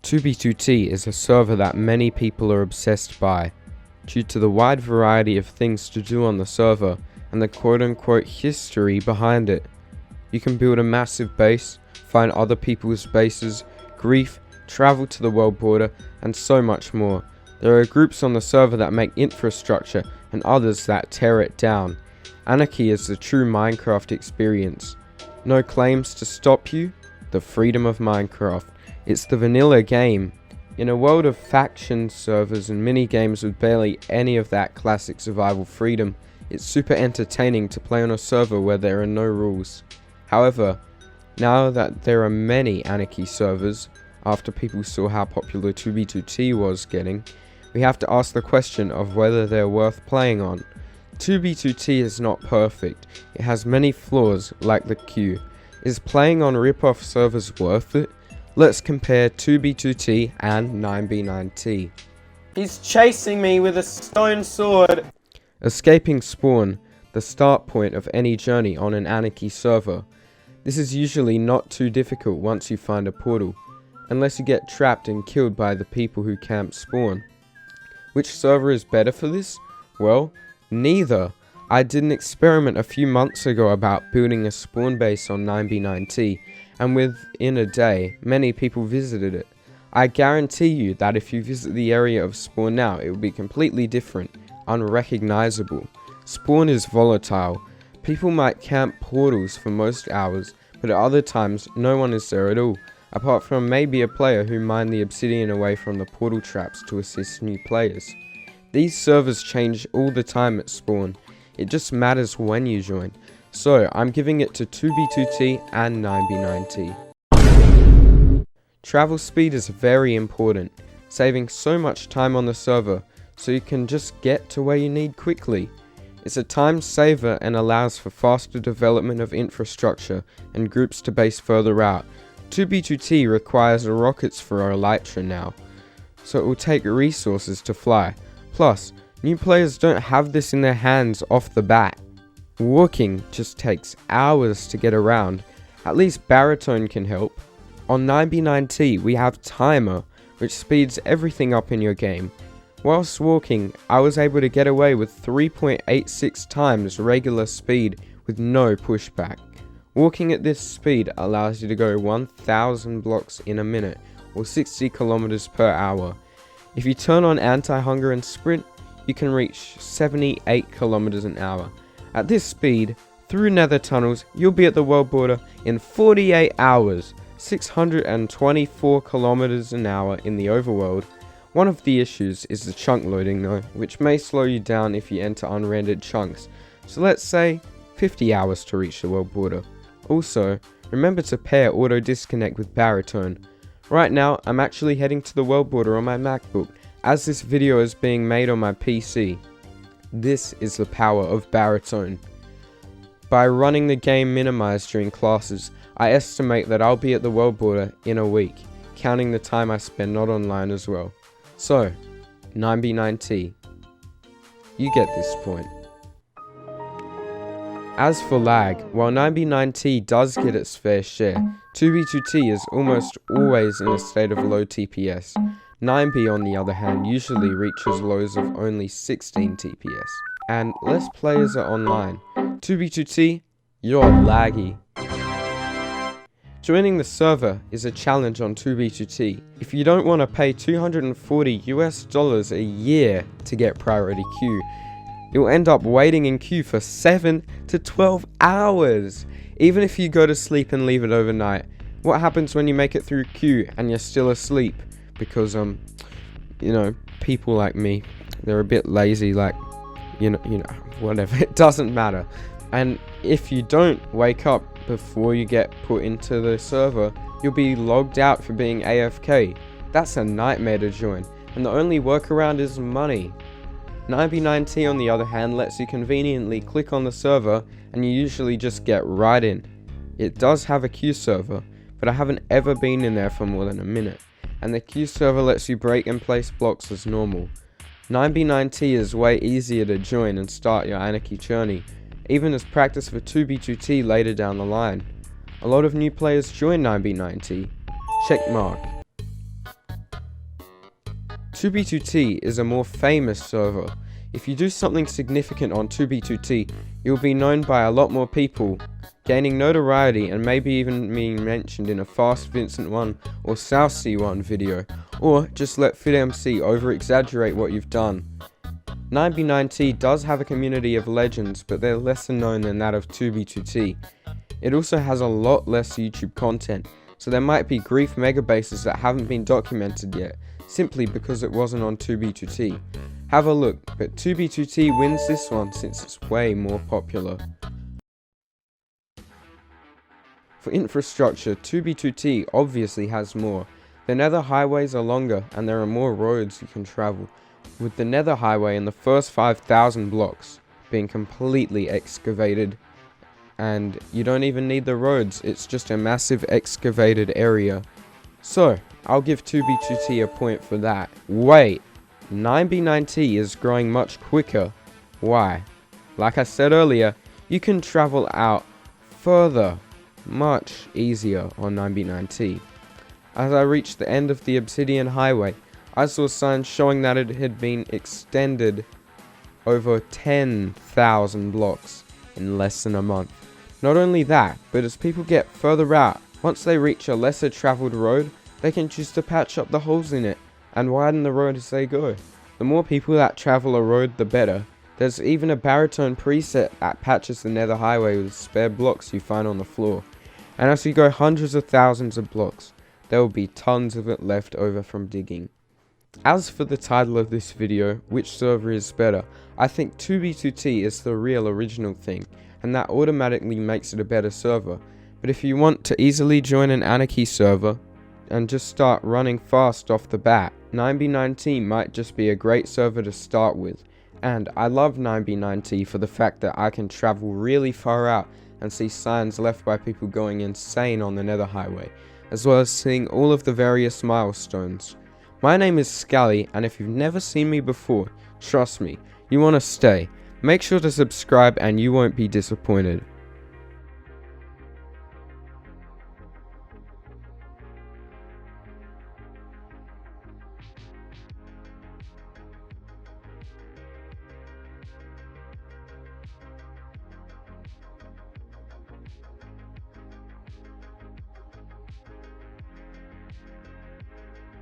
2b2t is a server that many people are obsessed by, due to the wide variety of things to do on the server and the quote-unquote history behind it. You can build a massive base, find other people's bases, grief, travel to the world border, and so much more. There are groups on the server that make infrastructure and others that tear it down. Anarchy is the true Minecraft experience. No claims to stop you, the freedom of Minecraft. It's the vanilla game. In a world of faction servers and mini games with barely any of that classic survival freedom, it's super entertaining to play on a server where there are no rules. However, now that there are many Anarchy servers, after people saw how popular 2b2t was getting, we have to ask the question of whether they're worth playing on. 2b2t is not perfect. It has many flaws like the queue. Is playing on rip-off servers worth it? Let's compare 2b2t and 9b9t. He's chasing me with a stone sword. Escaping spawn, the start point of any journey on an Anarchy server. This is usually not too difficult once you find a portal, unless you get trapped and killed by the people who camp spawn. Which server is better for this? Well, neither. I did an experiment a few months ago about building a spawn base on 9b9t, and within a day, many people visited it. I guarantee you that if you visit the area of spawn now, it will be completely different, unrecognizable. Spawn is volatile. People might camp portals for most hours, but at other times, no one is there at all, apart from maybe a player who mined the obsidian away from the portal traps to assist new players. These servers change all the time at spawn. It just matters when you join. So, I'm giving it to 2b2t and 9b9t. Travel speed is very important, saving so much time on the server, so you can just get to where you need quickly. It's a time saver and allows for faster development of infrastructure and groups to base further out. 2b2t requires rockets for elytra now, so it will take resources to fly. Plus, new players don't have this in their hands off the bat. Walking just takes hours to get around. At least baritone can help. On 9b9t we have timer, which speeds everything up in your game. Whilst walking, I was able to get away with 3.86 times regular speed with no pushback. Walking at this speed allows you to go 1000 blocks in a minute, or 60 kilometers per hour. If you turn on anti-hunger and sprint, you can reach 78 kilometers an hour. At this speed, through nether tunnels, you'll be at the world border in 48 hours, 624 kilometers an hour in the overworld. One of the issues is the chunk loading though, which may slow you down if you enter unrendered chunks, so let's say 50 hours to reach the world border. Also, remember to pair auto disconnect with baritone. Right now, I'm actually heading to the world border on my MacBook, as this video is being made on my PC. This is the power of baritone. By running the game minimized during classes, I estimate that I'll be at the world border in a week, counting the time I spend not online as well. So, 9b9t, you get this point. As for lag, while 9b9t does get its fair share, 2b2t is almost always in a state of low TPS. 9b on the other hand usually reaches lows of only 16 TPS, and less players are online. 2b2t, you're laggy. Joining the server is a challenge on 2b2t. If you don't want to pay $240 a year to get priority queue, you'll end up waiting in queue for 7 to 12 hours. Even if you go to sleep and leave it overnight, what happens when you make it through queue and you're still asleep? Because people like me, they're a bit lazy, like whatever, it doesn't matter. And if you don't wake up before you get put into the server, you'll be logged out for being AFK. That's a nightmare to join, and the only workaround is money. 9b9t on the other hand lets you conveniently click on the server and you usually just get right in. It does have a queue server, but I haven't ever been in there for more than a minute, and the queue server lets you break and place blocks as normal. 9b9t is way easier to join and start your Anarchy journey, even as practice for 2b2t later down the line. A lot of new players join 9b9t. Checkmark. 2b2t is a more famous server. If you do something significant on 2b2t, you'll be known by a lot more people, gaining notoriety and maybe even being mentioned in a Fast Vincent 1 or South Sea 1 video, or just let FitMC over-exaggerate what you've done. 9b9t does have a community of legends, but they're lesser known than that of 2b2t. It also has a lot less YouTube content, so there might be grief megabases that haven't been documented yet, simply because it wasn't on 2b2t. Have a look, but 2b2t wins this one since it's way more popular. For infrastructure, 2b2t obviously has more. The nether highways are longer and there are more roads you can travel, with the nether highway in the first 5,000 blocks being completely excavated, and you don't even need the roads, it's just a massive excavated area. So, I'll give 2b2t a point for that. Wait, 9b9t is growing much quicker. Why? Like I said earlier, you can travel out further, much easier on 9b9t. As I reached the end of the Obsidian Highway, I saw signs showing that it had been extended over 10,000 blocks in less than a month. Not only that, but as people get further out, once they reach a lesser travelled road, they can choose to patch up the holes in it and widen the road as they go. The more people that travel a road, the better. There's even a baritone preset that patches the nether highway with spare blocks you find on the floor. And as you go hundreds of thousands of blocks, there will be tons of it left over from digging. As for the title of this video, which server is better, I think 2b2t is the real original thing, and that automatically makes it a better server. But if you want to easily join an anarchy server, and just start running fast off the bat, 9b9t might just be a great server to start with. And I love 9b9t for the fact that I can travel really far out and see signs left by people going insane on the nether highway, as well as seeing all of the various milestones. My name is Scally, and if you've never seen me before, trust me, you want to stay. Make sure to subscribe and you won't be disappointed.